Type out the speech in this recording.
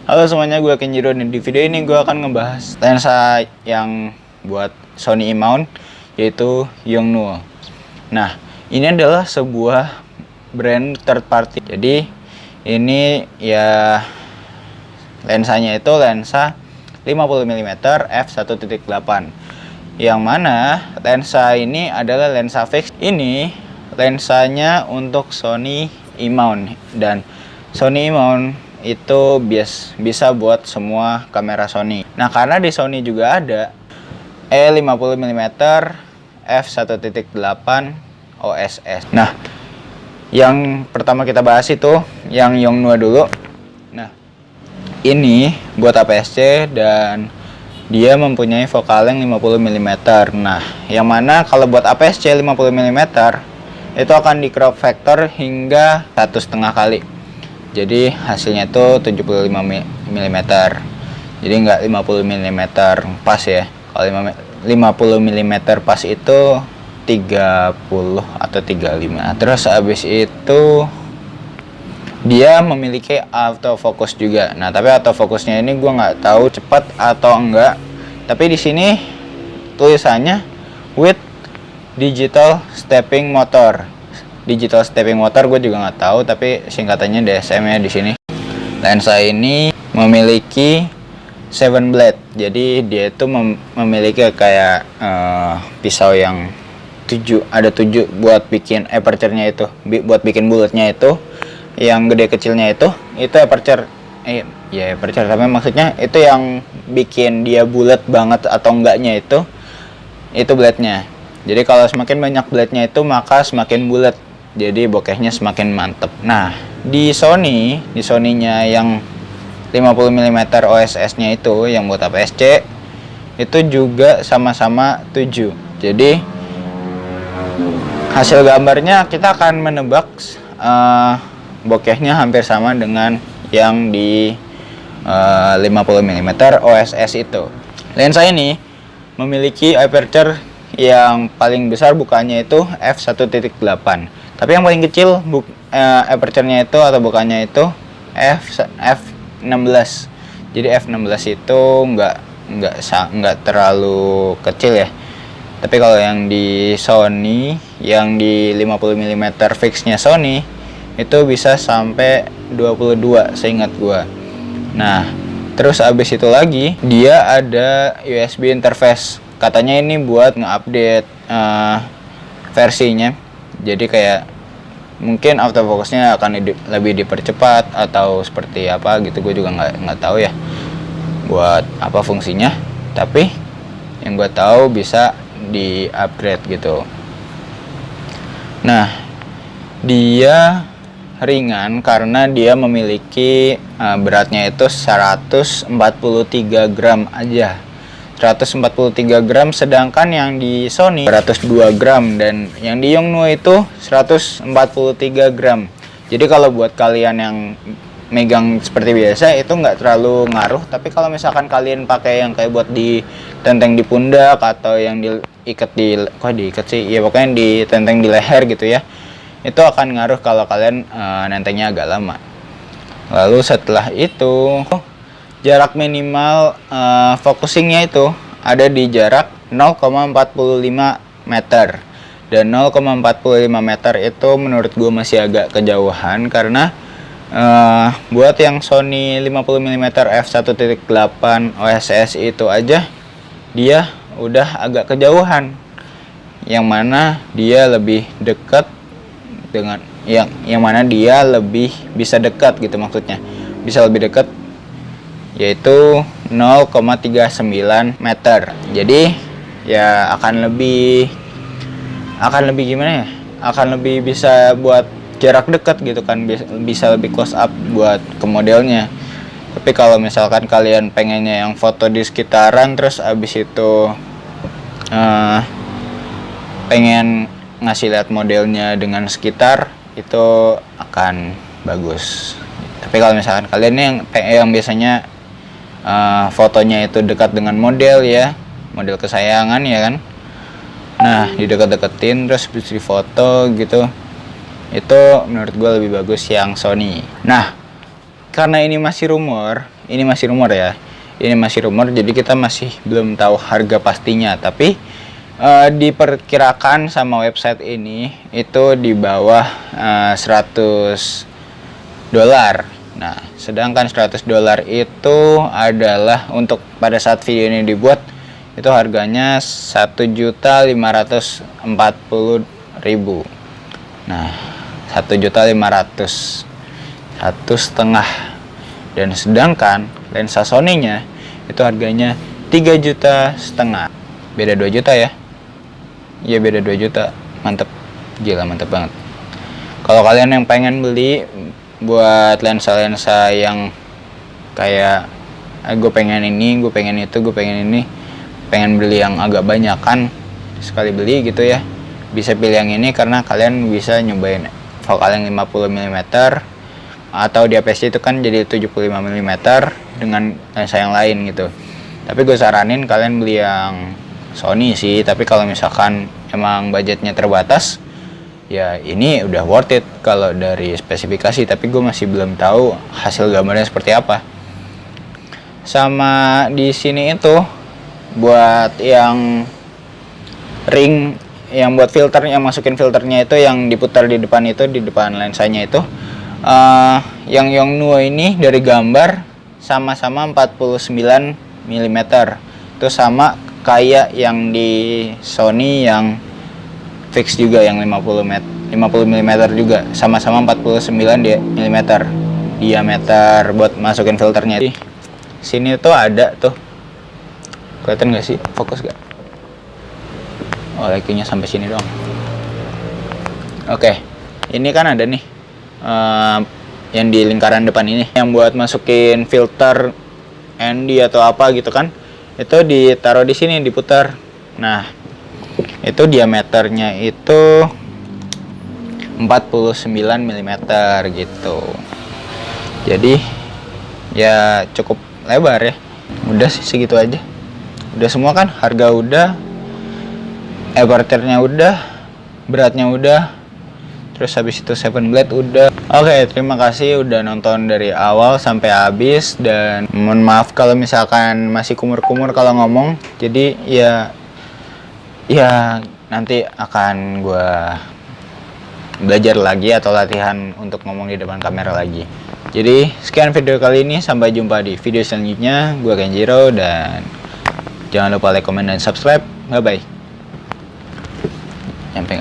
Halo semuanya, gue Kenjiro dan di video ini gue akan ngebahas lensa yang buat Sony E-mount, yaitu Yongnuo. Nah, ini adalah sebuah brand third party. Jadi ini ya lensanya itu lensa 50mm f1.8, yang mana lensa ini adalah lensa fix. Ini lensanya untuk Sony E-mount, dan Sony E-mount itu bisa buat semua kamera Sony. Nah, karena di Sony juga ada E50mm f1.8 OSS. Nah, yang pertama kita bahas itu yang Yongnuo dulu. Nah, ini buat APS-C dan dia mempunyai focal length 50mm. Nah, yang mana kalau buat APS-C 50mm itu akan di crop factor hingga 1,5 kali. Jadi hasilnya itu 75 mm. Jadi nggak 50 mm pas ya. Kalau 50 mm pas itu 30 atau 35. Terus habis itu dia memiliki autofocus juga. Nah, tapi autofocusnya ini gue nggak tahu cepat atau enggak. Tapi di sini tulisannya with digital stepping motor. Digital stepping motor gue juga nggak tahu, tapi singkatannya DSM ya di sini. Lensa ini memiliki 7 blade, jadi dia itu memiliki kayak pisau yang 7, ada 7 buat bikin aperture-nya itu, buat bikin bulatnya itu, yang gede kecilnya itu aperture. Ya aperture, tapi maksudnya itu yang bikin dia bulat banget atau enggaknya itu blade-nya. Jadi kalau semakin banyak blade-nya itu maka semakin bulat. Jadi bokehnya semakin mantep. Nah, di Sony-nya yang 50mm OSS-nya itu yang buat APS-C itu juga sama-sama 7. Jadi hasil gambarnya kita akan menebak bokehnya hampir sama dengan yang di 50mm OSS itu. Lensa ini memiliki aperture yang paling besar bukanya itu f1.8. Tapi yang paling kecil aperture-nya itu atau bukanya itu f16. Jadi f16 itu nggak terlalu kecil ya. Tapi kalau yang di Sony, yang di 50mm fixnya Sony itu bisa sampai 22 seingat gua. Nah, terus abis itu lagi dia ada USB interface. Katanya ini buat nge-update versinya. Jadi kayak mungkin autofocusnya akan lebih dipercepat atau seperti apa gitu, gue juga nggak tahu ya buat apa fungsinya. Tapi yang gue tahu bisa di upgrade gitu. Nah, dia ringan karena dia memiliki beratnya itu 143 gram aja. 143 gram, sedangkan yang di Sony 102 gram dan yang di Yongnuo itu 143 gram. Jadi kalau buat kalian yang megang seperti biasa itu nggak terlalu ngaruh, tapi kalau misalkan kalian pakai yang kayak buat ditenteng di pundak atau yang diikat diikat sih ya, pokoknya ditenteng di leher gitu ya, itu akan ngaruh kalau kalian nentengnya agak lama. Lalu setelah itu jarak minimal focusingnya itu ada di jarak 0,45 meter. Dan 0,45 meter itu menurut gue masih agak kejauhan, karena buat yang Sony 50mm f1.8 OSS itu aja dia udah agak kejauhan, yang mana dia lebih dekat dengan yang mana dia lebih bisa dekat gitu, maksudnya bisa lebih dekat, yaitu 0,39 meter. Jadi ya akan lebih gimana ya, akan lebih bisa buat jarak dekat gitu kan, bisa lebih close up buat ke modelnya. Tapi kalau misalkan kalian pengennya yang foto di sekitaran terus abis itu pengen ngasih lihat modelnya dengan sekitar, itu akan bagus. Tapi kalau misalkan kalian yang biasanya fotonya itu dekat dengan model ya, model kesayangan ya kan, nah didekat-deketin terus bisa difoto gitu, itu menurut gue lebih bagus yang Sony. Nah, karena ini masih rumor, ini masih rumor ya. Ini masih rumor, jadi kita masih belum tahu harga pastinya. Tapi diperkirakan sama website ini itu di bawah $100. Nah, sedangkan $100 itu adalah untuk pada saat video ini dibuat itu harganya 1.540.000. Nah, 1.500.000, 1,5. Dan sedangkan lensa Sony-nya itu harganya 3,5 juta. Beda 2 juta ya. Iya, beda 2 juta. Mantep. Gila, mantep banget. Kalau kalian yang pengen beli buat lensa-lensa yang kayak gue pengen ini, gue pengen itu, gue pengen ini, pengen beli yang agak banyak kan sekali beli gitu ya, bisa pilih yang ini karena kalian bisa nyobain focal yang 50 mm atau di APS-C itu kan jadi 75 mm dengan lensa yang lain gitu. Tapi gue saranin kalian beli yang Sony sih, tapi kalau misalkan emang budgetnya terbatas ya ini udah worth it kalau dari spesifikasi, tapi gue masih belum tahu hasil gambarnya seperti apa. Sama di sini itu buat yang ring, yang buat filter, yang masukin filternya itu yang diputar di depan itu, di depan lensanya itu, yang Yongnuo ini dari gambar sama-sama 49 mm. Itu sama kayak yang di Sony yang fix juga, yang 50 mm juga, sama-sama 49 mm diameter buat masukin filternya. Di sini tuh ada tuh, kelihatan nggak sih, fokus gak? Oh, lightingnya sampai sini doang. Oke, ini kan ada nih yang di lingkaran depan ini, yang buat masukin filter ND atau apa gitu kan, itu ditaruh di sini, diputar. Nah, itu diameternya itu 49 mm gitu. Jadi ya cukup lebar ya. Udah sih segitu aja. Udah semua kan, harga udah, aperture-nya udah, beratnya udah, terus habis itu 7 blade udah. Oke, terima kasih udah nonton dari awal sampai habis, dan mohon maaf kalau misalkan masih kumur-kumur kalau ngomong. Jadi ya nanti akan gue belajar lagi atau latihan untuk ngomong di depan kamera lagi. Jadi sekian video kali ini, sampai jumpa di video selanjutnya. Gue Kenjiro, dan jangan lupa like, comment, dan subscribe. Bye bye. Nyampe nggak?